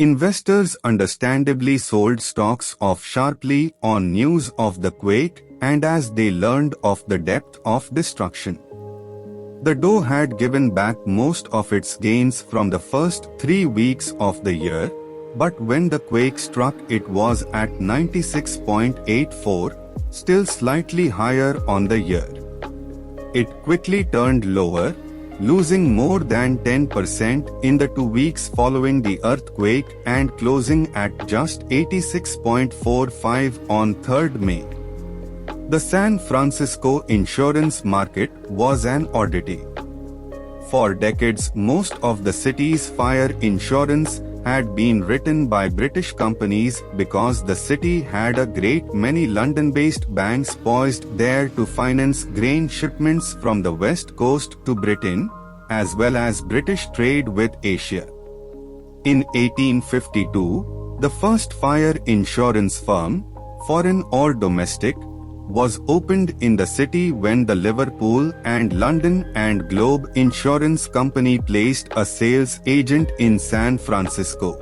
Investors understandably sold stocks off sharply on news of the quake and as they learned of the depth of destruction. The Dow had given back most of its gains from the first 3 weeks of the year, but when the quake struck it was at 96.84, still slightly higher on the year. It quickly turned lower, losing more than 10% in the 2 weeks following the earthquake and closing at just 86.45 on 3rd May. The San Francisco insurance market was an oddity. For decades, most of the city's fire insurance had been written by British companies because the city had a great many London-based banks poised there to finance grain shipments from the West Coast to Britain, as well as British trade with Asia. In 1852, the first fire insurance firm, foreign or domestic, was opened in the city when the Liverpool and London and Globe Insurance Company placed a sales agent in San Francisco.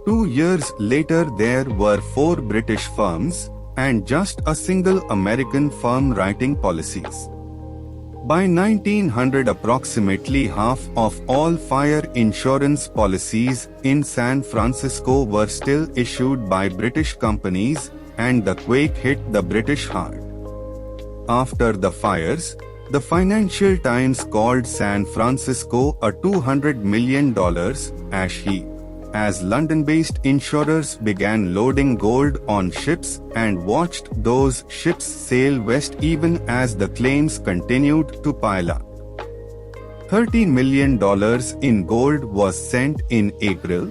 2 years later there were 4 British firms and just a single American firm writing policies. By 1900 approximately half of all fire insurance policies in San Francisco were still issued by British companies, and the quake hit the British hard. After the fires, the Financial Times called San Francisco a $200 million ash heap, as London-based insurers began loading gold on ships and watched those ships sail west even as the claims continued to pile up. $30 million in gold was sent in April,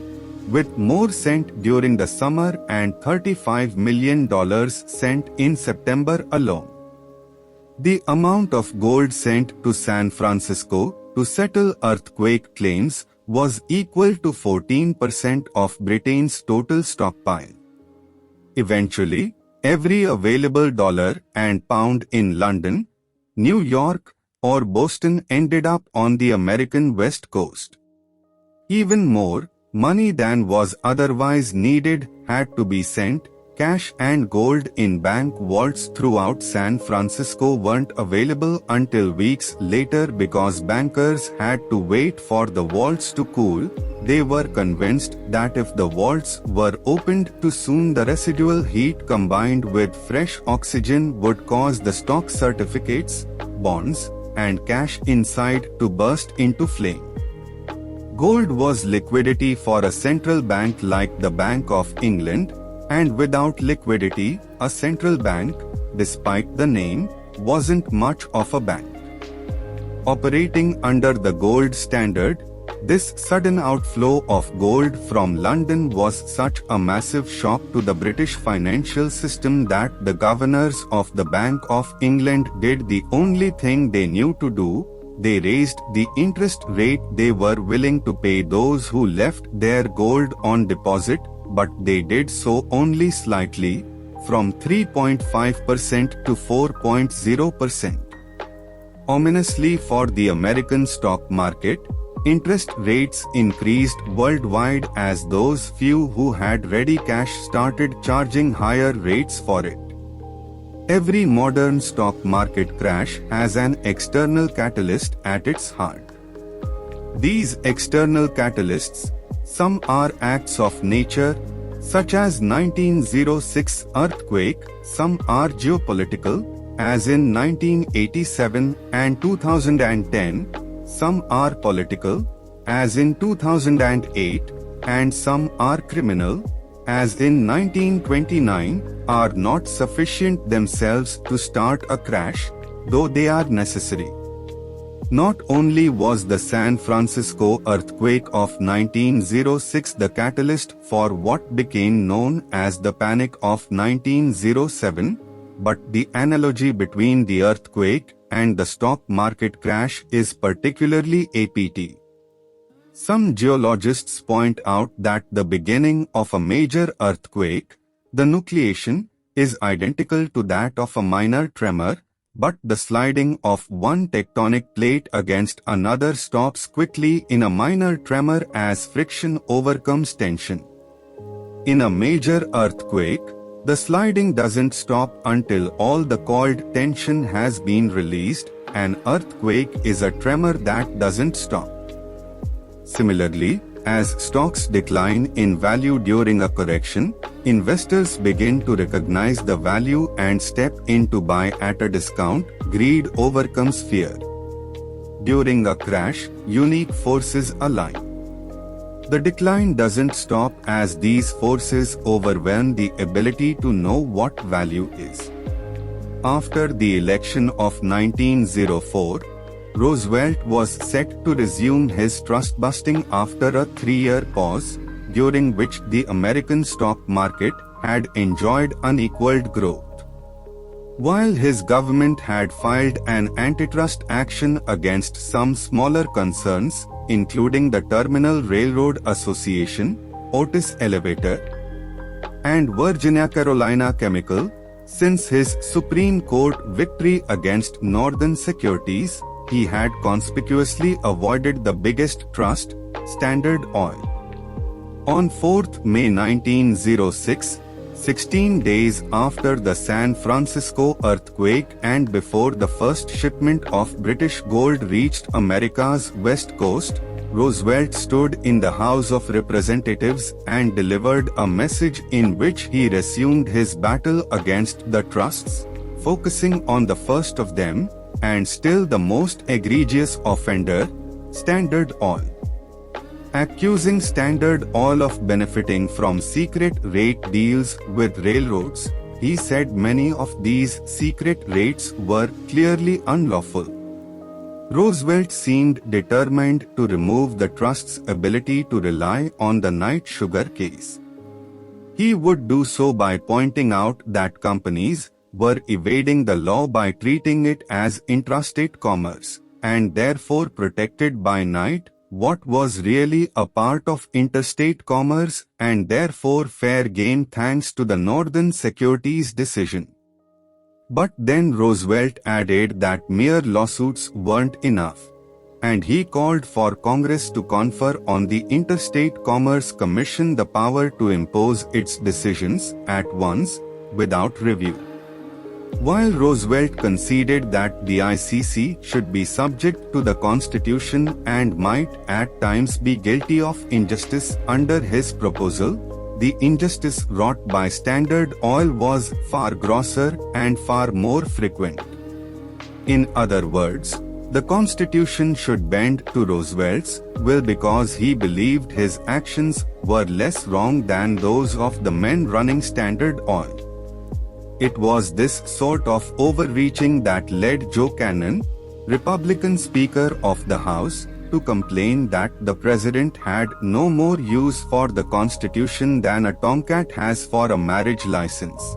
with more sent during the summer and $35 million sent in September alone. The amount of gold sent to San Francisco to settle earthquake claims was equal to 14% of Britain's total stockpile. Eventually, every available dollar and pound in London, New York, or Boston ended up on the American West Coast. Even more money than was otherwise needed had to be sent. Cash and gold in bank vaults throughout San Francisco weren't available until weeks later because bankers had to wait for the vaults to cool. They were convinced that if the vaults were opened too soon, the residual heat combined with fresh oxygen would cause the stock certificates, bonds, and cash inside to burst into flame. Gold was liquidity for a central bank like the Bank of England, and without liquidity, a central bank, despite the name, wasn't much of a bank. Operating under the gold standard, this sudden outflow of gold from London was such a massive shock to the British financial system that the governors of the Bank of England did the only thing they knew to do. They raised the interest rate they were willing to pay those who left their gold on deposit, but they did so only slightly, from 3.5% to 4.0%. Ominously for the American stock market, interest rates increased worldwide as those few who had ready cash started charging higher rates for it. Every modern stock market crash has an external catalyst at its heart. These external catalysts, some are acts of nature, such as 1906 earthquake, some are geopolitical, as in 1987 and 2010, some are political, as in 2008, and some are criminal, as in 1929, are not sufficient themselves to start a crash, though they are necessary. Not only was the San Francisco earthquake of 1906 the catalyst for what became known as the Panic of 1907, but the analogy between the earthquake and the stock market crash is particularly apt. Some geologists point out that the beginning of a major earthquake, the nucleation, is identical to that of a minor tremor, but the sliding of one tectonic plate against another stops quickly in a minor tremor as friction overcomes tension. In a major earthquake, the sliding doesn't stop until all the coiled tension has been released. An earthquake is a tremor that doesn't stop. Similarly, as stocks decline in value during a correction, investors begin to recognize the value and step in to buy at a discount. Greed overcomes fear. During a crash, unique forces align. The decline doesn't stop as these forces overwhelm the ability to know what value is. After the election of 1904, Roosevelt was set to resume his trust-busting after a 3-year pause, during which the American stock market had enjoyed unequaled growth. While his government had filed an antitrust action against some smaller concerns, including the Terminal Railroad Association, Otis Elevator, and Virginia Carolina Chemical, since his Supreme Court victory against Northern Securities, he had conspicuously avoided the biggest trust, Standard Oil. On 4th May 1906, 16 days after the San Francisco earthquake and before the first shipment of British gold reached America's west coast, Roosevelt stood in the House of Representatives and delivered a message in which he resumed his battle against the trusts, focusing on the first of them, and still the most egregious offender, Standard Oil. Accusing Standard Oil of benefiting from secret rate deals with railroads, he said many of these secret rates were clearly unlawful. Roosevelt seemed determined to remove the trust's ability to rely on the night sugar case. He would do so by pointing out that companies were evading the law by treating it as intrastate commerce, and therefore protected by night, what was really a part of interstate commerce and therefore fair game thanks to the Northern Securities decision. But then Roosevelt added that mere lawsuits weren't enough, and he called for Congress to confer on the Interstate Commerce Commission the power to impose its decisions at once, without review. While Roosevelt conceded that the ICC should be subject to the Constitution and might at times be guilty of injustice under his proposal, the injustice wrought by Standard Oil was far grosser and far more frequent. In other words, the Constitution should bend to Roosevelt's will because he believed his actions were less wrong than those of the men running Standard Oil. It was this sort of overreaching that led Joe Cannon, Republican Speaker of the House, to complain that the President had no more use for the Constitution than a tomcat has for a marriage license.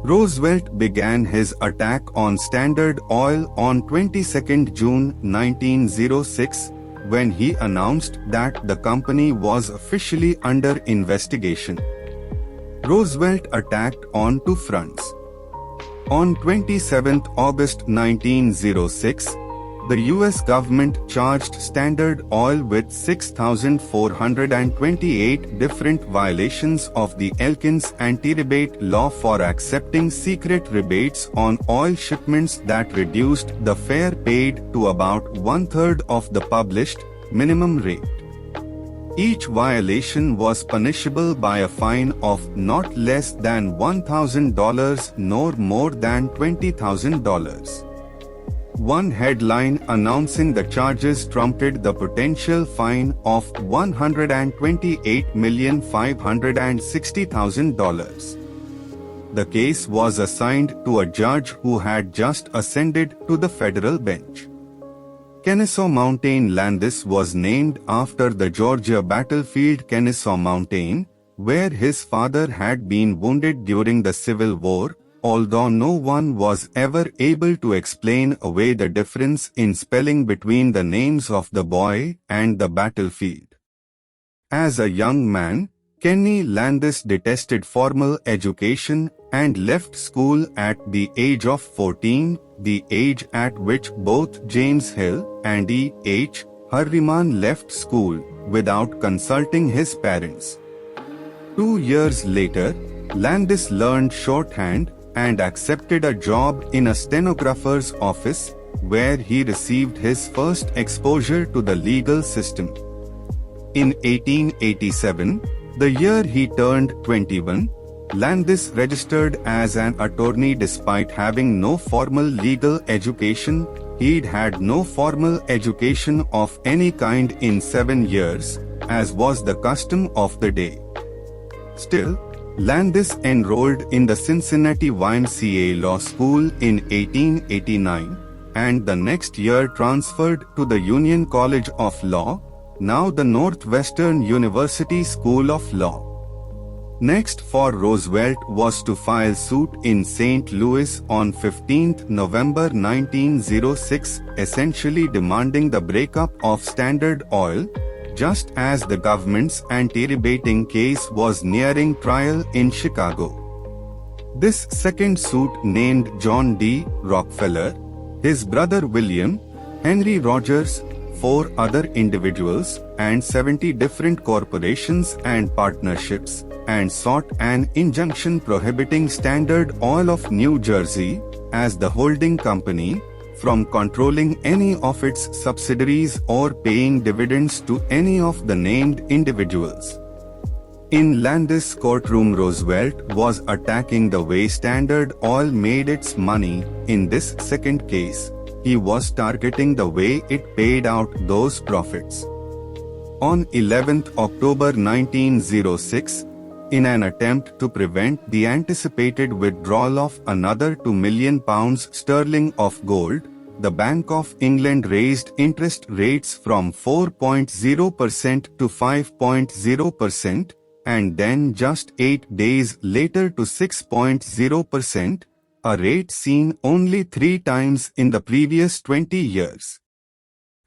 Roosevelt began his attack on Standard Oil on 22 June 1906, when he announced that the company was officially under investigation. Roosevelt attacked on two fronts. On 27 August 1906, the U.S. government charged Standard Oil with 6,428 different violations of the Elkins anti-rebate law for accepting secret rebates on oil shipments that reduced the fare paid to about one-third of the published minimum rate. Each violation was punishable by a fine of not less than $1,000 nor more than $20,000. One headline announcing the charges trumped the potential fine of $128,560,000. The case was assigned to a judge who had just ascended to the federal bench. Kennesaw Mountain Landis was named after the Georgia battlefield Kennesaw Mountain, where his father had been wounded during the Civil War, although no one was ever able to explain away the difference in spelling between the names of the boy and the battlefield. As a young man, Kenny Landis detested formal education and left school at the age of 14, the age at which both James Hill and E.H. Harriman left school without consulting his parents. 2 years later, Landis learned shorthand and accepted a job in a stenographer's office, where he received his first exposure to the legal system. In 1887, the year he turned 21, Landis registered as an attorney despite having no formal legal education. He'd had no formal education of any kind in 7 years, as was the custom of the day. Still, Landis enrolled in the Cincinnati YMCA Law School in 1889, and the next year transferred to the Union College of Law, now the Northwestern University School of Law. Next for Roosevelt was to file suit in St. Louis on 15 November 1906, essentially demanding the breakup of Standard Oil, just as the government's anti-rebating case was nearing trial in Chicago. This second suit named John D. Rockefeller, his brother William, Henry Rogers, 4 other individuals, and 70 different corporations and partnerships, and sought an injunction prohibiting Standard Oil of New Jersey, as the holding company, from controlling any of its subsidiaries or paying dividends to any of the named individuals. In Landis' courtroom, Roosevelt was attacking the way Standard Oil made its money. In this second case, he was targeting the way it paid out those profits. On 11 October 1906, in an attempt to prevent the anticipated withdrawal of another £2 million sterling of gold, the Bank of England raised interest rates from 4.0% to 5.0%, and then just 8 days later to 6.0%, a rate seen only 3 times in the previous 20 years.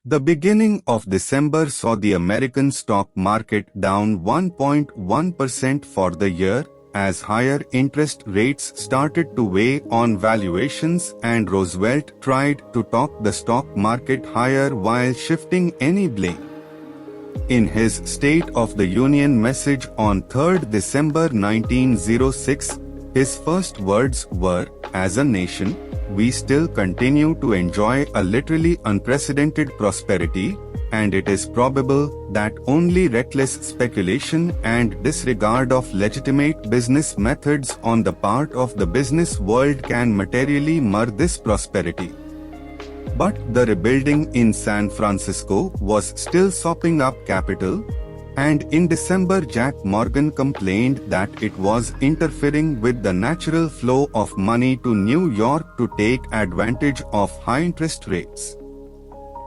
The beginning of December saw the American stock market down 1.1% for the year, as higher interest rates started to weigh on valuations, and Roosevelt tried to talk the stock market higher while shifting any blame. In his State of the Union message on 3 December 1906, his first words were, "As a nation, we still continue to enjoy a literally unprecedented prosperity, and it is probable that only reckless speculation and disregard of legitimate business methods on the part of the business world can materially mar this prosperity." But the rebuilding in San Francisco was still sopping up capital, and in December Jack Morgan complained that it was interfering with the natural flow of money to New York to take advantage of high interest rates.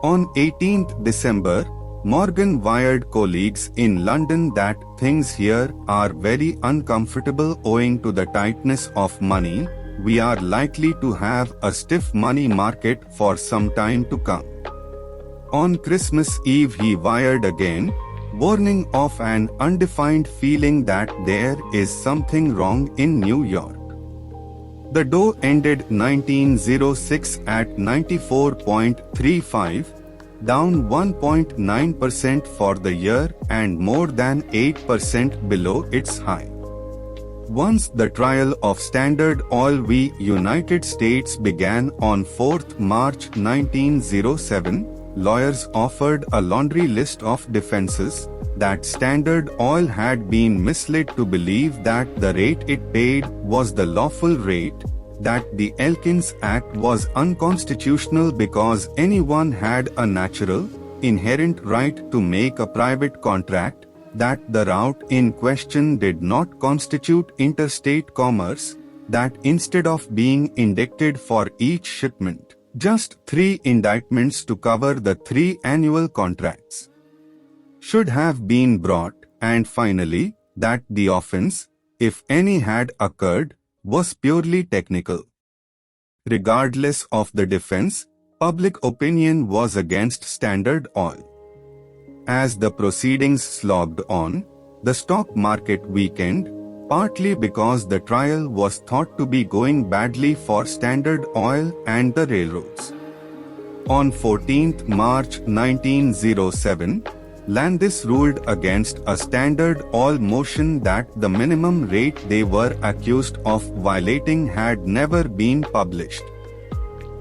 On 18 December, Morgan wired colleagues in London that things here are very uncomfortable owing to the tightness of money. We are likely to have a stiff money market for some time to come. On Christmas Eve he wired again, warning of an undefined feeling that there is something wrong in New York. The Dow ended 1906 at 94.35, down 1.9% for the year and more than 8% below its high. Once the trial of Standard Oil v. United States began on 4 March 1907, lawyers offered a laundry list of defenses: that Standard Oil had been misled to believe that the rate it paid was the lawful rate, that the Elkins Act was unconstitutional because anyone had a natural, inherent right to make a private contract, that the route in question did not constitute interstate commerce, that instead of being indicted for each shipment, just 3 indictments to cover the 3 annual contracts should have been brought, and finally, that the offense, if any had occurred, was purely technical. Regardless of the defense, public opinion was against Standard Oil. As the proceedings slogged on, the stock market weakened, partly because the trial was thought to be going badly for Standard Oil and the railroads. On 14 March 1907, Landis ruled against a Standard Oil motion that the minimum rate they were accused of violating had never been published.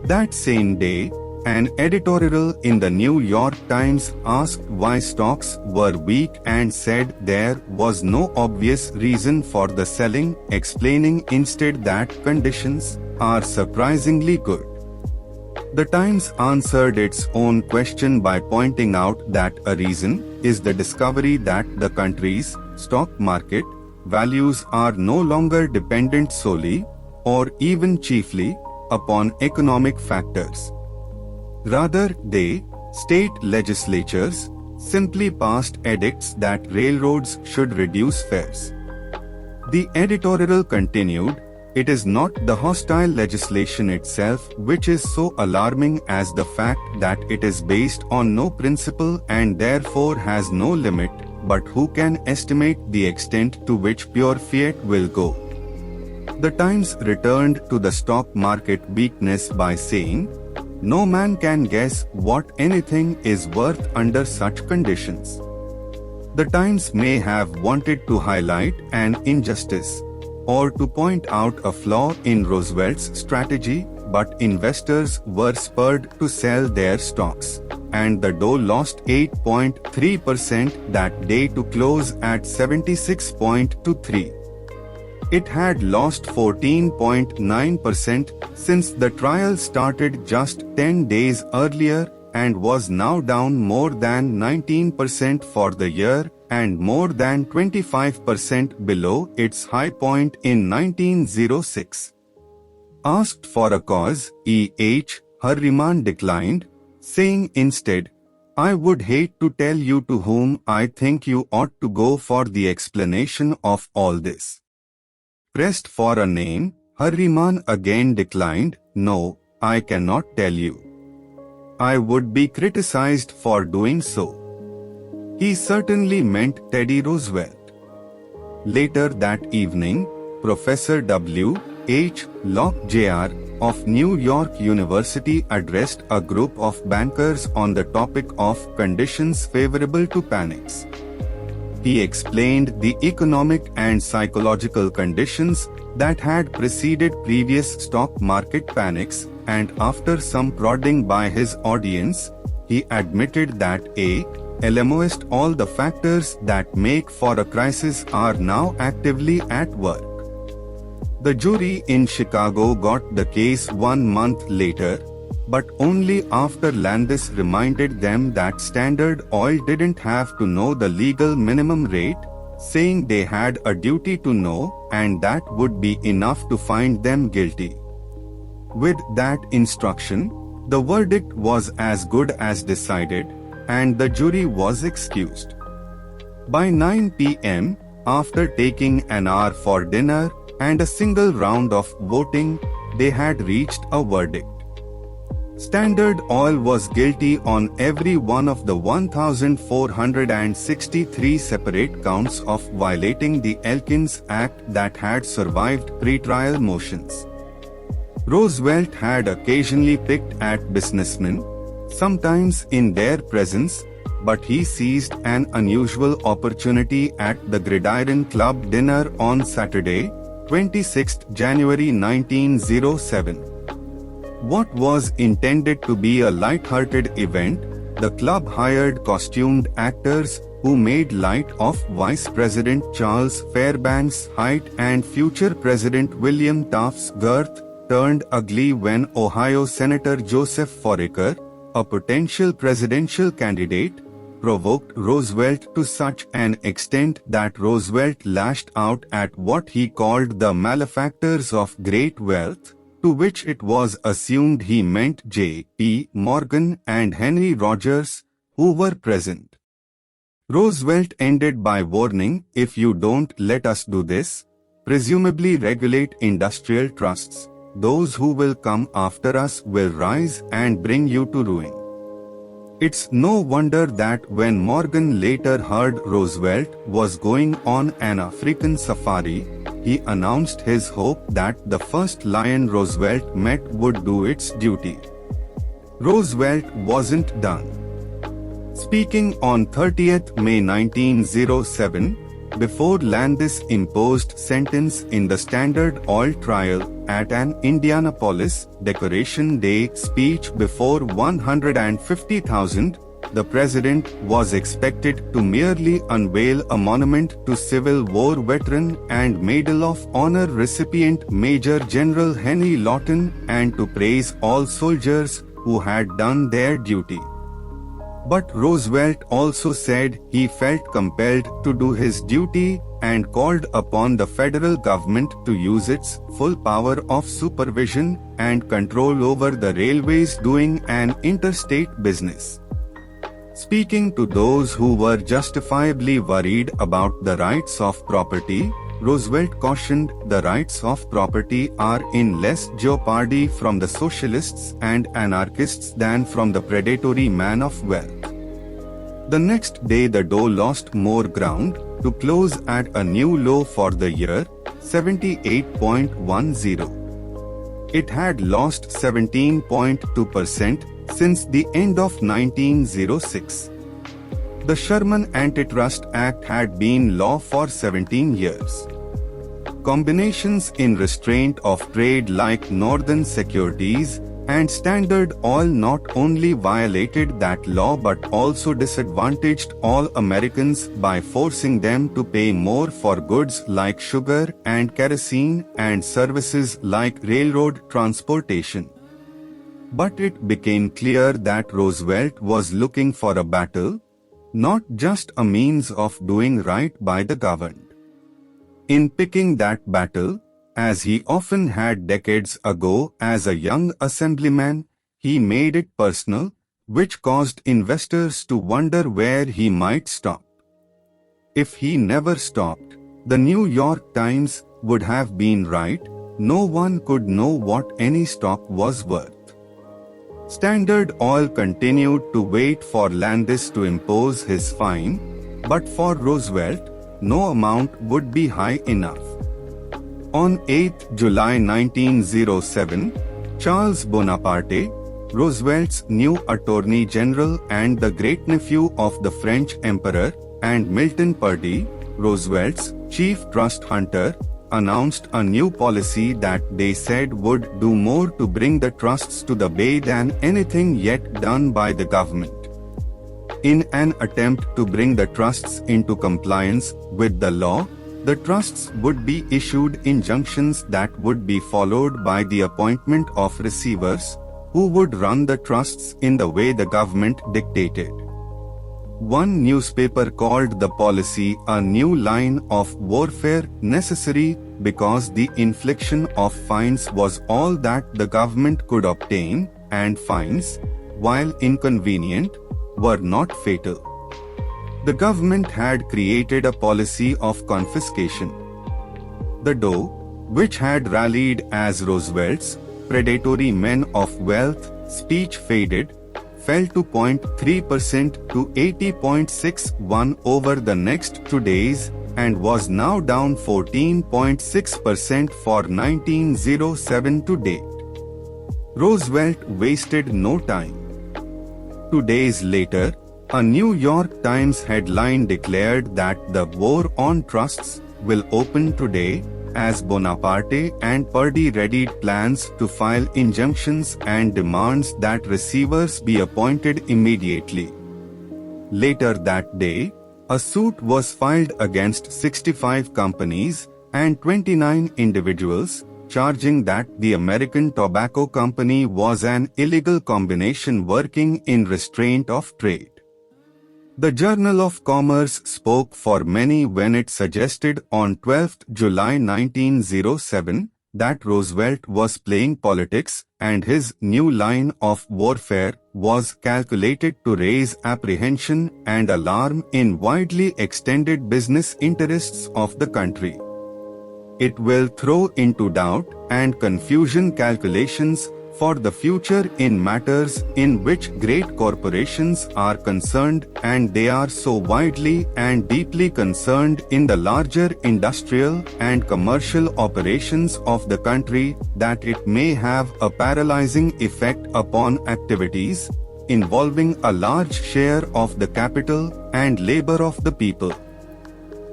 That same day, an editorial in the New York Times asked why stocks were weak and said there was no obvious reason for the selling, explaining instead that conditions are surprisingly good. The Times answered its own question by pointing out that a reason is the discovery that the country's stock market values are no longer dependent solely, or even chiefly, upon economic factors. Rather, state legislatures simply passed edicts that railroads should reduce fares. The editorial continued, "It is not the hostile legislation itself which is so alarming as the fact that it is based on no principle and therefore has no limit, but who can estimate the extent to which pure fiat will go?" The Times returned to the stock market weakness by saying, "No man can guess what anything is worth under such conditions." The Times may have wanted to highlight an injustice or to point out a flaw in Roosevelt's strategy, but investors were spurred to sell their stocks, and the Dow lost 8.3% that day to close at 76.23. It had lost 14.9% since the trial started just 10 days earlier and was now down more than 19% for the year and more than 25% below its high point in 1906. Asked for a cause, E.H. Harriman declined, saying instead, "I would hate to tell you to whom I think you ought to go for the explanation of all this." Pressed for a name, Harriman again declined, "No, I cannot tell you. I would be criticized for doing so." He certainly meant Teddy Roosevelt. Later that evening, Professor W. H. Locke Jr. of New York University addressed a group of bankers on the topic of conditions favorable to panics. He explained the economic and psychological conditions that had preceded previous stock market panics, and after some prodding by his audience, he admitted that almost all the factors that make for a crisis are now actively at work. The jury in Chicago got the case 1 month later, but only after Landis reminded them that Standard Oil didn't have to know the legal minimum rate, saying they had a duty to know, and that would be enough to find them guilty. With that instruction, the verdict was as good as decided, and the jury was excused. By 9 p.m., after taking an hour for dinner and a single round of voting, they had reached a verdict. Standard Oil was guilty on every one of the 1,463 separate counts of violating the Elkins Act that had survived pretrial motions. Roosevelt had occasionally picked at businessmen, sometimes in their presence, but he seized an unusual opportunity at the Gridiron Club dinner on Saturday, 26 January 1907. What was intended to be a light-hearted event, the club hired costumed actors who made light of Vice President Charles Fairbanks' height and future President William Taft's girth, turned ugly when Ohio Senator Joseph Foraker, a potential presidential candidate, provoked Roosevelt to such an extent that Roosevelt lashed out at what he called the malefactors of great wealth, to which it was assumed he meant J.P. Morgan and Henry Rogers, who were present. Roosevelt ended by warning, "If you don't let us do this, presumably regulate industrial trusts, those who will come after us will rise and bring you to ruin." It's no wonder that when Morgan later heard Roosevelt was going on an African safari, he announced his hope that the first lion Roosevelt met would do its duty. Roosevelt wasn't done. Speaking on 30th May 1907, before Landis imposed sentence in the Standard Oil trial at an Indianapolis Decoration Day speech before 150,000, the president was expected to merely unveil a monument to Civil War veteran and Medal of Honor recipient Major General Henry Lawton and to praise all soldiers who had done their duty. But Roosevelt also said he felt compelled to do his duty and called upon the federal government to use its full power of supervision and control over the railways doing an interstate business. Speaking to those who were justifiably worried about the rights of property, Roosevelt cautioned the rights of property are in less jeopardy from the socialists and anarchists than from the predatory man of wealth. The next day the Dow lost more ground, to close at a new low for the year, 78.10. It had lost 17.2% since the end of 1906. The Sherman Antitrust Act had been law for 17 years. Combinations in restraint of trade like Northern Securities and Standard Oil not only violated that law but also disadvantaged all Americans by forcing them to pay more for goods like sugar and kerosene and services like railroad transportation. But it became clear that Roosevelt was looking for a battle, not just a means of doing right by the governed. In picking that battle, as he often had decades ago as a young assemblyman, he made it personal, which caused investors to wonder where he might stop. If he never stopped, the New York Times would have been right, no one could know what any stock was worth. Standard Oil continued to wait for Landis to impose his fine, but for Roosevelt, no amount would be high enough. On 8 July 1907, Charles Bonaparte, Roosevelt's new Attorney General and the great-nephew of the French Emperor, and Milton Purdy, Roosevelt's chief trust hunter, announced a new policy that they said would do more to bring the trusts to the bay than anything yet done by the government. In an attempt to bring the trusts into compliance with the law, the trusts would be issued injunctions that would be followed by the appointment of receivers, who would run the trusts in the way the government dictated. One newspaper called the policy a new line of warfare necessary because the infliction of fines was all that the government could obtain, and fines, while inconvenient, were not fatal. The government had created a policy of confiscation. The Dow, which had rallied as Roosevelt's predatory men of wealth speech faded, fell to 0.3% to 80.61 over the next 2 days and was now down 14.6% for 1907 to date. Roosevelt wasted no time. 2 days later, a New York Times headline declared that the war on trusts will open today, as Bonaparte and Purdy readied plans to file injunctions and demands that receivers be appointed immediately. Later that day, a suit was filed against 65 companies and 29 individuals, charging that the American Tobacco Company was an illegal combination working in restraint of trade. The Journal of Commerce spoke for many when it suggested on 12 July 1907 that Roosevelt was playing politics and his new line of warfare was calculated to raise apprehension and alarm in widely extended business interests of the country. It will throw into doubt and confusion calculations for the future in matters in which great corporations are concerned, and they are so widely and deeply concerned in the larger industrial and commercial operations of the country that it may have a paralyzing effect upon activities involving a large share of the capital and labor of the people.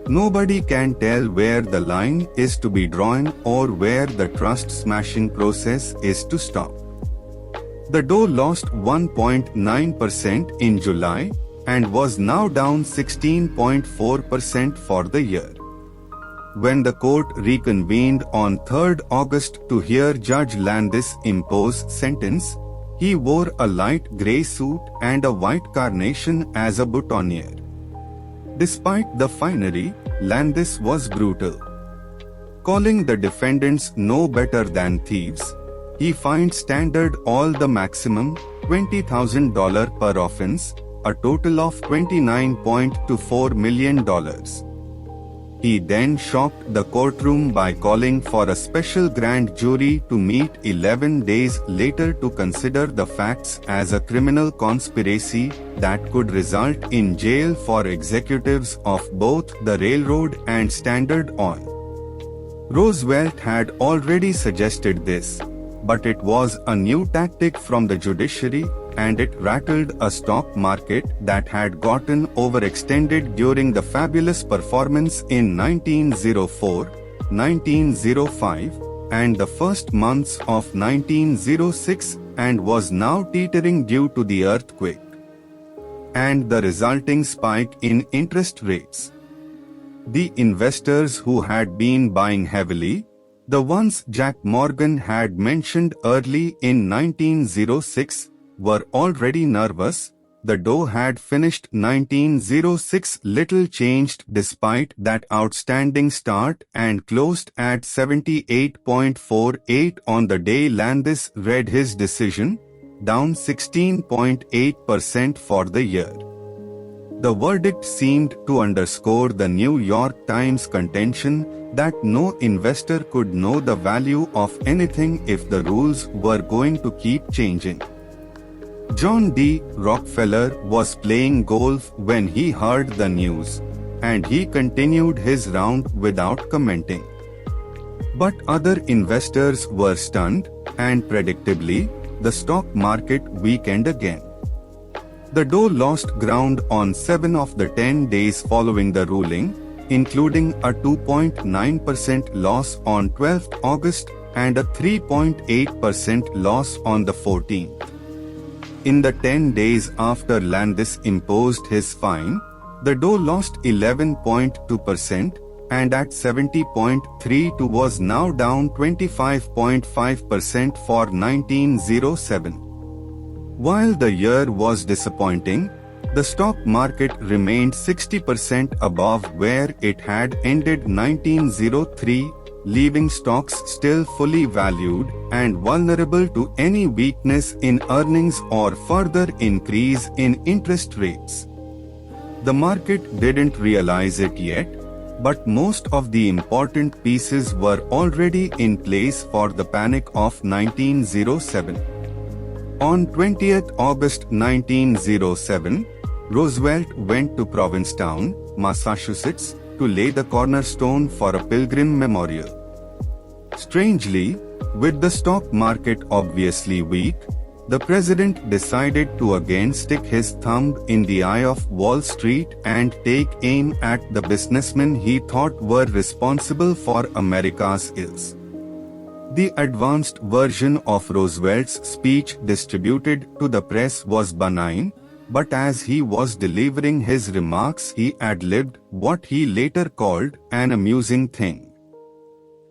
Nobody can tell where the line is to be drawn or where the trust-smashing process is to stop. The Dow lost 1.9% in July and was now down 16.4% for the year. When the court reconvened on 3rd August to hear Judge Landis impose sentence, he wore a light grey suit and a white carnation as a boutonniere. Despite the finery, Landis was brutal. Calling the defendants no better than thieves, he fined Standard Oil the maximum $20,000 per offense, a total of $29.24 million. He then shocked the courtroom by calling for a special grand jury to meet 11 days later to consider the facts as a criminal conspiracy that could result in jail for executives of both the railroad and Standard Oil. Roosevelt had already suggested this, but it was a new tactic from the judiciary, and it rattled a stock market that had gotten overextended during the fabulous performance in 1904, 1905, and the first months of 1906, and was now teetering due to the earthquake and the resulting spike in interest rates. The investors who had been buying heavily, the ones Jack Morgan had mentioned early in 1906, were already nervous. The Dow had finished 1906 little changed despite that outstanding start and closed at 78.48 on the day Landis read his decision, down 16.8% for the year. The verdict seemed to underscore the New York Times contention that no investor could know the value of anything if the rules were going to keep changing. John D. Rockefeller was playing golf when he heard the news, and he continued his round without commenting. But other investors were stunned, and predictably, the stock market weakened again. The Dow lost ground on 7 of the 10 days following the ruling, including a 2.9% loss on 12th August and a 3.8% loss on the 14th. In the 10 days after Landis imposed his fine, the Dow lost 11.2%, and at 70.32 was now down 25.5% for 1907. While the year was disappointing, the stock market remained 60% above where it had ended 1903, leaving stocks still fully valued and vulnerable to any weakness in earnings or further increase in interest rates. The market didn't realize it yet, but most of the important pieces were already in place for the panic of 1907. On 20th August 1907, Roosevelt went to Provincetown, Massachusetts, to lay the cornerstone for a Pilgrim Memorial. Strangely, with the stock market obviously weak, the president decided to again stick his thumb in the eye of Wall Street and take aim at the businessmen he thought were responsible for America's ills. The advanced version of Roosevelt's speech distributed to the press was benign, but as he was delivering his remarks he ad-libbed what he later called an amusing thing.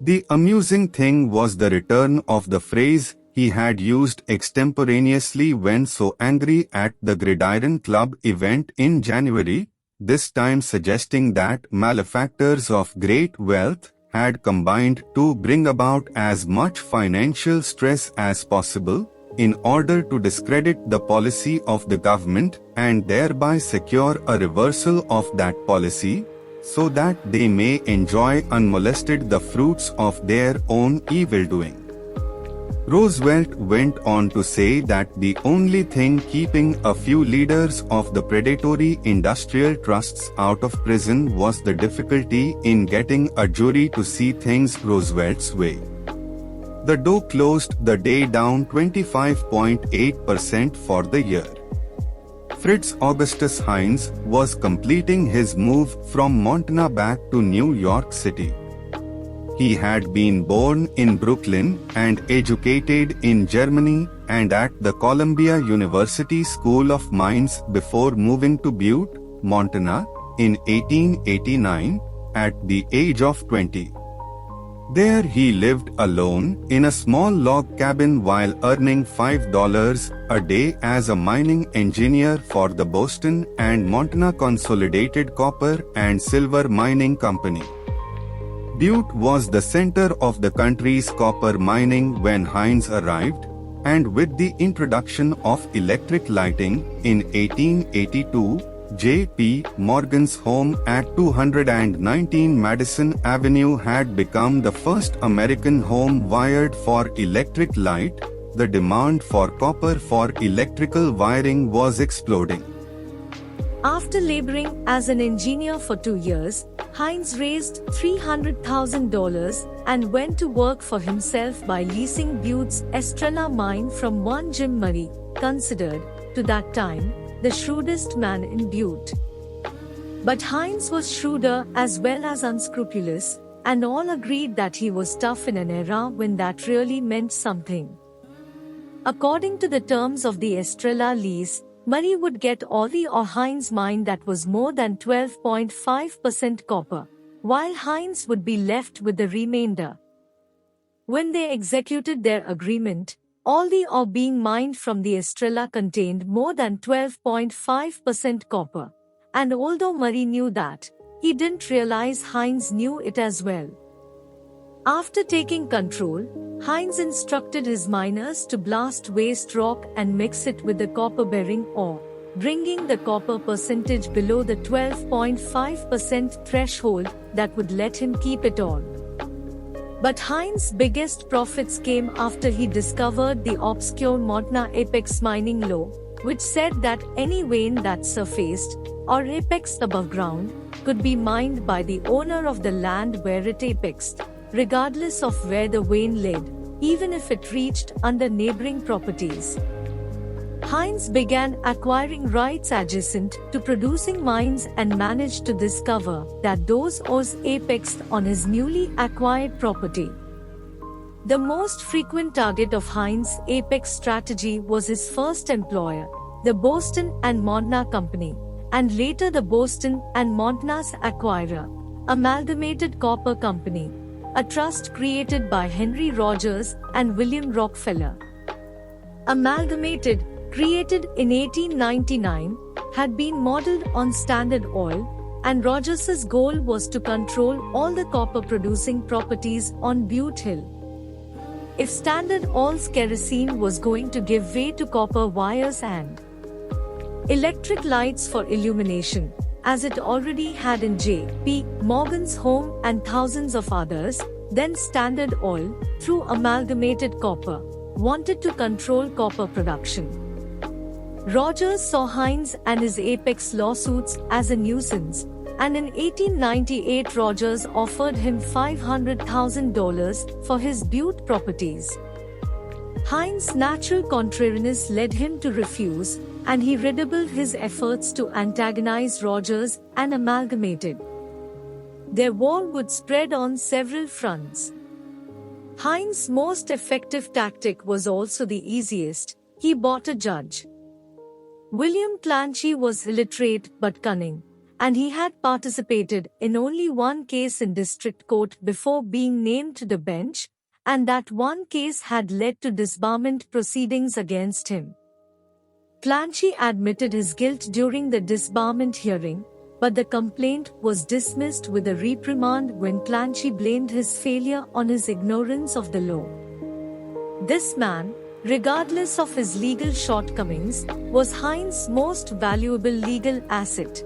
The amusing thing was the return of the phrase he had used extemporaneously when so angry at the Gridiron Club event in January, this time suggesting that malefactors of great wealth had combined to bring about as much financial stress as possible, in order to discredit the policy of the government and thereby secure a reversal of that policy, so that they may enjoy unmolested the fruits of their own evildoing. Roosevelt went on to say that the only thing keeping a few leaders of the predatory industrial trusts out of prison was the difficulty in getting a jury to see things Roosevelt's way. The Dow closed the day down 25.8% for the year. Fritz Augustus Heinz was completing his move from Montana back to New York City. He had been born in Brooklyn and educated in Germany and at the Columbia University School of Mines before moving to Butte, Montana, in 1889, at the age of 20. There he lived alone in a small log cabin while earning $5 a day as a mining engineer for the Boston and Montana Consolidated Copper and Silver Mining Company. Butte was the center of the country's copper mining when Heinz arrived, and with the introduction of electric lighting in 1882, J.P. Morgan's home at 219 Madison Avenue had become the first American home wired for electric light. The demand for copper for electrical wiring was exploding. After laboring as an engineer for 2 years, Heinz raised $300,000 and went to work for himself by leasing Butte's Estrella mine from one Jim Murray, considered, to that time, the shrewdest man in Butte. But Heinz was shrewder as well as unscrupulous, and all agreed that he was tough in an era when that really meant something. According to the terms of the Estrella lease, Murray would get all the Heinz mine that was more than 12.5% copper, while Heinz would be left with the remainder. When they executed their agreement, all the ore being mined from the Estrella contained more than 12.5% copper, and although Murray knew that, he didn't realize Heinz knew it as well. After taking control, Heinz instructed his miners to blast waste rock and mix it with the copper-bearing ore, bringing the copper percentage below the 12.5% threshold that would let him keep it all. But Heinz's biggest profits came after he discovered the obscure Montana apex mining law, which said that any vein that surfaced, or apexed above ground, could be mined by the owner of the land where it apexed, regardless of where the vein led, even if it reached under neighboring properties. Heinz began acquiring rights adjacent to producing mines and managed to discover that those ores apexed on his newly acquired property. The most frequent target of Heinz's apex strategy was his first employer, the Boston and Montana Company, and later the Boston and Montana's acquirer, Amalgamated Copper Company, a trust created by Henry Rogers and William Rockefeller. Amalgamated, created in 1899, had been modeled on Standard Oil, and Rogers's goal was to control all the copper-producing properties on Butte Hill. If Standard Oil's kerosene was going to give way to copper wires and electric lights for illumination, as it already had in J.P. Morgan's home and thousands of others, then Standard Oil, through Amalgamated Copper, wanted to control copper production. Rogers saw Heinz and his apex lawsuits as a nuisance, and in 1898 Rogers offered him $500,000 for his Butte properties. Heinz's natural contrariness led him to refuse, and he redoubled his efforts to antagonize Rogers and Amalgamated. Their war would spread on several fronts. Heinz's most effective tactic was also the easiest: he bought a judge. William Clancy was illiterate but cunning, and he had participated in only one case in district court before being named to the bench, and that one case had led to disbarment proceedings against him. Clancy admitted his guilt during the disbarment hearing, but the complaint was dismissed with a reprimand when Clancy blamed his failure on his ignorance of the law. This man, regardless of his legal shortcomings, was Heinz's most valuable legal asset.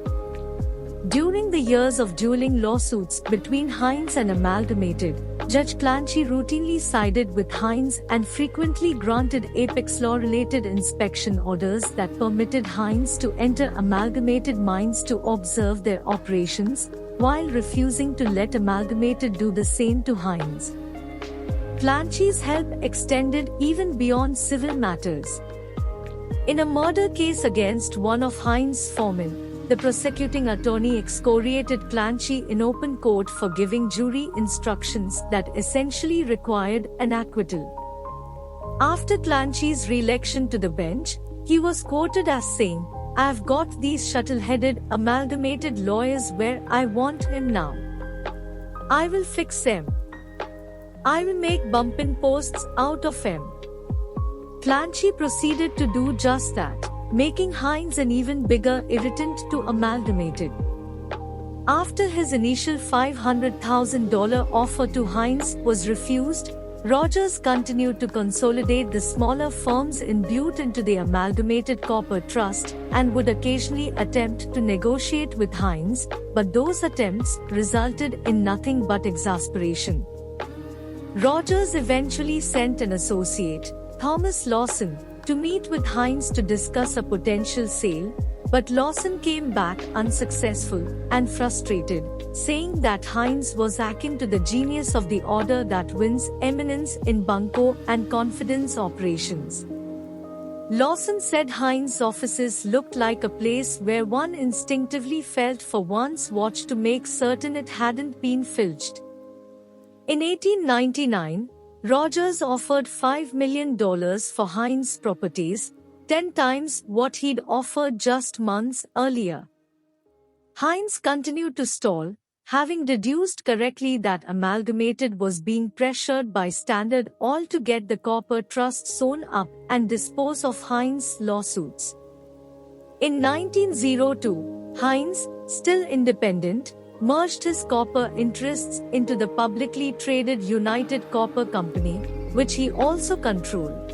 During the years of dueling lawsuits between Heinz and Amalgamated, Judge Clancy routinely sided with Heinz and frequently granted Apex law-related inspection orders that permitted Heinz to enter Amalgamated mines to observe their operations, while refusing to let Amalgamated do the same to Heinz. Clancy's help extended even beyond civil matters. In a murder case against one of Heinz's foremen, the prosecuting attorney excoriated Clancy in open court for giving jury instructions that essentially required an acquittal. After Clancy's re-election to the bench, he was quoted as saying, "I've got these shuttle-headed, amalgamated lawyers where I want him now. I will fix him. I will make bumpin' posts out of him." Clancy proceeded to do just that, making Heinz an even bigger irritant to Amalgamated. After his initial $500,000 offer to Heinz was refused, Rogers continued to consolidate the smaller firms in Butte into the Amalgamated Copper Trust and would occasionally attempt to negotiate with Heinz, but those attempts resulted in nothing but exasperation. Rogers eventually sent an associate, Thomas Lawson, to meet with Heinz to discuss a potential sale, but Lawson came back unsuccessful and frustrated, saying that Heinz was akin to the genius of the order that wins eminence in bunco and confidence operations. Lawson said Heinz's offices looked like a place where one instinctively felt for one's watch to make certain it hadn't been filched. In 1899, Rogers offered $5 million for Heinz properties, 10 times what he'd offered just months earlier. Heinz continued to stall, having deduced correctly that Amalgamated was being pressured by Standard Oil to get the Copper Trust sewn up and dispose of Heinz's lawsuits. In 1902, Heinz, still independent, merged his copper interests into the publicly traded United Copper Company, which he also controlled.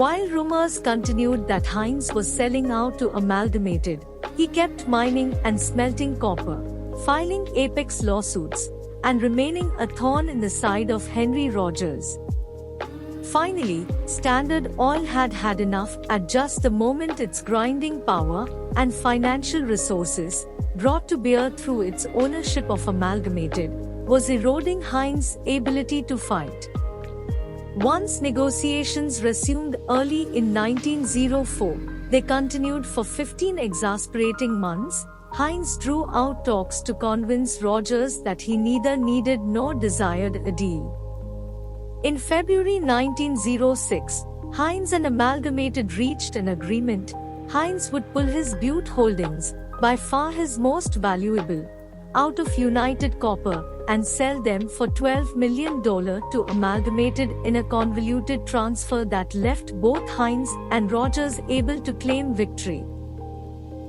While rumors continued that Heinz was selling out to Amalgamated, he kept mining and smelting copper, filing Apex lawsuits, and remaining a thorn in the side of Henry Rogers. Finally, Standard Oil had had enough at just the moment its grinding power and financial resources, brought to bear through its ownership of Amalgamated, was eroding Heinz's ability to fight. Once negotiations resumed early in 1904, they continued for 15 exasperating months. Heinz drew out talks to convince Rogers that he neither needed nor desired a deal. In February 1906, Heinz and Amalgamated reached an agreement. Heinz would pull his Butte holdings, by far his most valuable, out of United Copper and sell them for $12 million to Amalgamated in a convoluted transfer that left both Heinz and Rogers able to claim victory.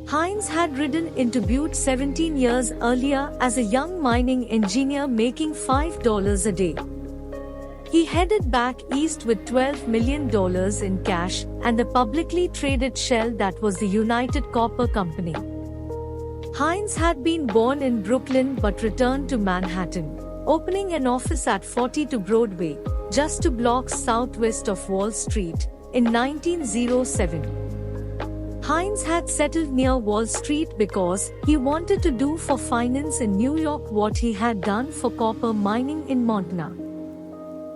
Heinz had ridden into Butte 17 years earlier as a young mining engineer making $5 a day. He headed back east with $12 million in cash and the publicly traded shell that was the United Copper Company. Heinz had been born in Brooklyn but returned to Manhattan, opening an office at 42 Broadway, just 2 blocks southwest of Wall Street, in 1907. Heinz had settled near Wall Street because he wanted to do for finance in New York what he had done for copper mining in Montana.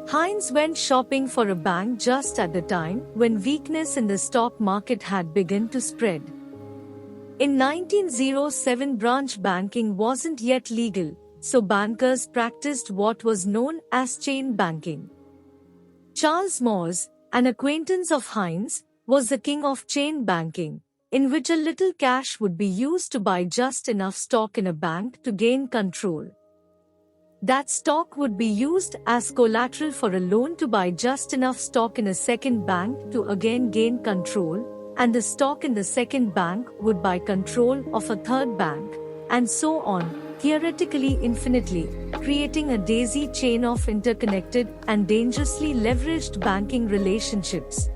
Heinz went shopping for a bank just at the time when weakness in the stock market had begun to spread. In 1907, branch banking wasn't yet legal, so bankers practiced what was known as chain banking. Charles Morse, an acquaintance of Heinz, was the king of chain banking, in which a little cash would be used to buy just enough stock in a bank to gain control. That stock would be used as collateral for a loan to buy just enough stock in a second bank to again gain control, and the stock in the second bank would buy control of a third bank, and so on, theoretically infinitely, creating a daisy chain of interconnected and dangerously leveraged banking relationships.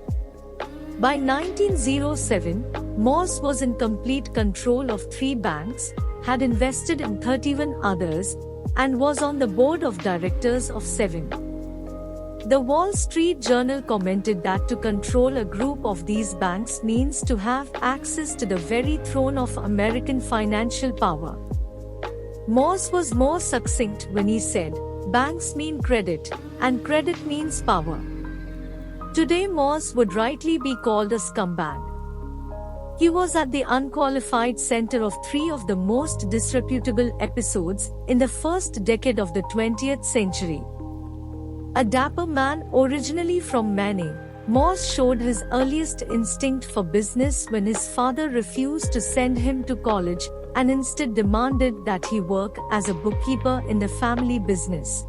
By 1907, Morse was in complete control of 3 banks, had invested in 31 others, and was on the board of directors of 7. The Wall Street Journal commented that to control a group of these banks means to have access to the very throne of American financial power. Morse was more succinct when he said, "Banks mean credit, and credit means power." Today Morse would rightly be called a scumbag. He was at the unqualified center of 3 of the most disreputable episodes in the first decade of the 20th century. A dapper man originally from Maine, Morse showed his earliest instinct for business when his father refused to send him to college and instead demanded that he work as a bookkeeper in the family business.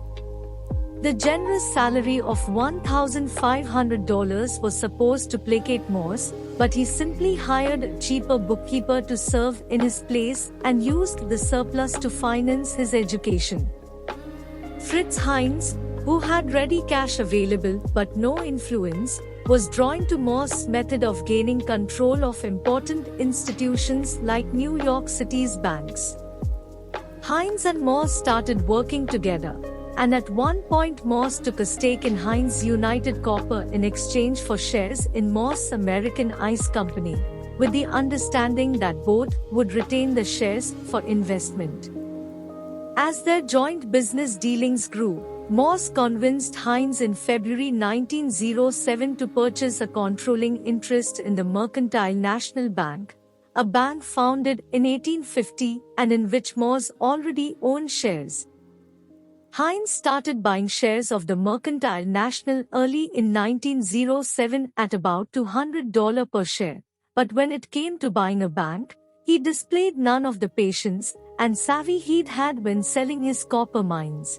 The generous salary of $1,500 was supposed to placate Morse, but he simply hired a cheaper bookkeeper to serve in his place and used the surplus to finance his education. Fritz Heinz, who had ready cash available but no influence, was drawn to Morse's method of gaining control of important institutions like New York City's banks. Heinz and Morse started working together, and at one point Morse took a stake in Heinz United Copper in exchange for shares in Morse American Ice Company, with the understanding that both would retain the shares for investment. As their joint business dealings grew, Morse convinced Heinz in February 1907 to purchase a controlling interest in the Mercantile National Bank, a bank founded in 1850 and in which Morse already owned shares. Heinz started buying shares of the Mercantile National early in 1907 at about $200 per share, but when it came to buying a bank, he displayed none of the patience and savvy he'd had when selling his copper mines.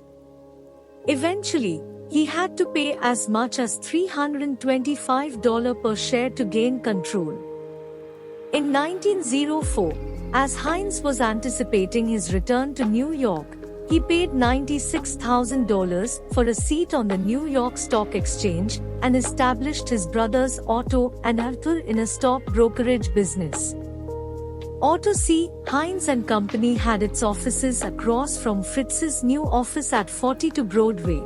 Eventually, he had to pay as much as $325 per share to gain control. In 1904, as Heinz was anticipating his return to New York, he paid $96,000 for a seat on the New York Stock Exchange and established his brothers Otto and Arthur in a stock brokerage business. Otto C. Heinz and Company had its offices across from Fritz's new office at 42 Broadway.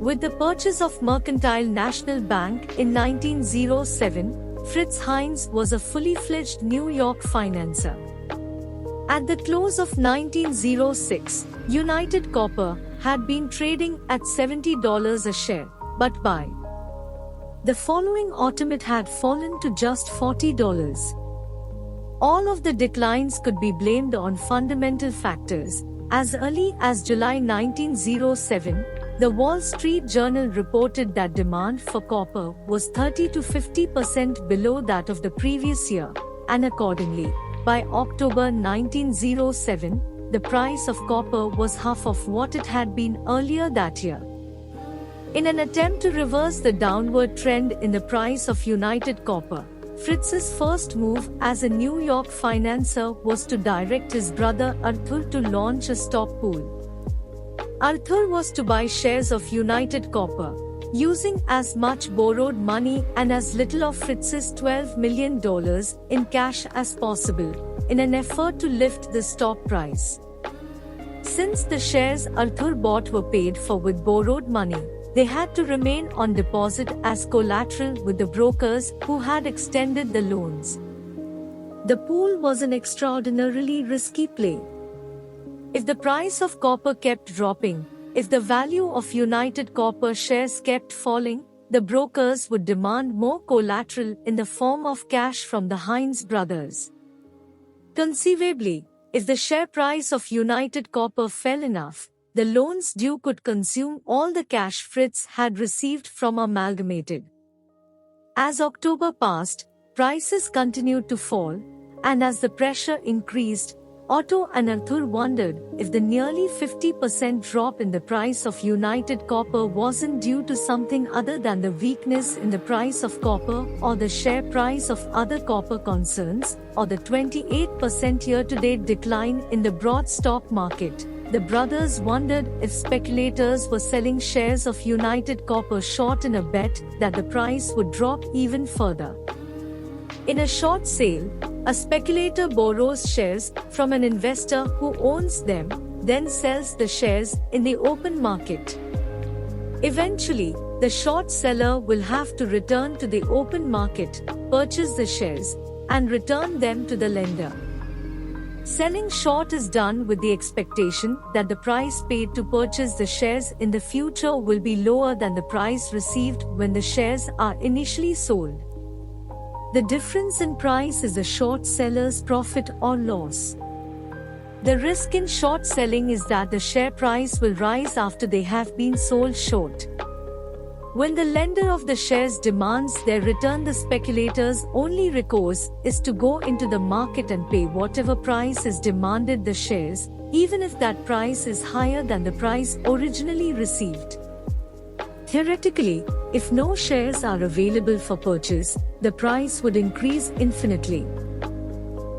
With the purchase of Mercantile National Bank in 1907, Fritz Heinz was a fully fledged New York financier. At the close of 1906, United Copper had been trading at $70 a share, but by the following autumn it had fallen to just $40. All of the declines could be blamed on fundamental factors. As early as July 1907, the Wall Street Journal reported that demand for copper was 30 to 50% below that of the previous year, and accordingly, by October 1907, the price of copper was half of what it had been earlier that year. In an attempt to reverse the downward trend in the price of United Copper, Fritz's first move as a New York financier was to direct his brother Arthur to launch a stock pool. Arthur was to buy shares of United Copper, using as much borrowed money and as little of Fritz's $12 million in cash as possible, in an effort to lift the stock price. Since the shares Arthur bought were paid for with borrowed money, they had to remain on deposit as collateral with the brokers who had extended the loans. The pool was an extraordinarily risky play. If the price of copper kept dropping, if the value of United Copper shares kept falling, the brokers would demand more collateral in the form of cash from the Heinz brothers. Conceivably, if the share price of United Copper fell enough, the loans due could consume all the cash Fritz had received from Amalgamated. As October passed, prices continued to fall, and as the pressure increased, Otto and Arthur wondered if the nearly 50% drop in the price of United Copper wasn't due to something other than the weakness in the price of copper or the share price of other copper concerns, or the 28% year-to-date decline in the broad stock market. The brothers wondered if speculators were selling shares of United Copper short in a bet that the price would drop even further. In a short sale, A speculator borrows shares from an investor who owns them, then sells the shares in the open market. Eventually, the short seller will have to return to the open market, purchase the shares, and return them to the lender. Selling short is done with the expectation that the price paid to purchase the shares in the future will be lower than the price received when the shares are initially sold. The difference in price is the short seller's profit or loss. The risk in short selling is that the share price will rise after they have been sold short. When the lender of the shares demands their return, the speculator's only recourse is to go into the market and pay whatever price is demanded the shares, even if that price is higher than the price originally received. Theoretically, if no shares are available for purchase, the price would increase infinitely.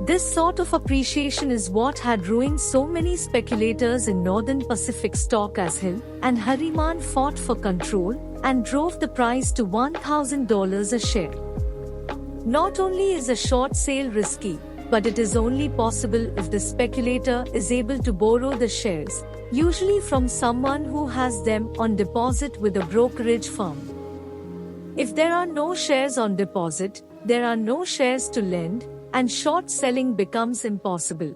This sort of appreciation is what had ruined so many speculators in Northern Pacific stock as Hill and Harriman fought for control and drove the price to $1,000 a share. Not only is a short sale risky, but it is only possible if the speculator is able to borrow the shares, usually from someone who has them on deposit with a brokerage firm. If there are no shares on deposit, there are no shares to lend, and short selling becomes impossible.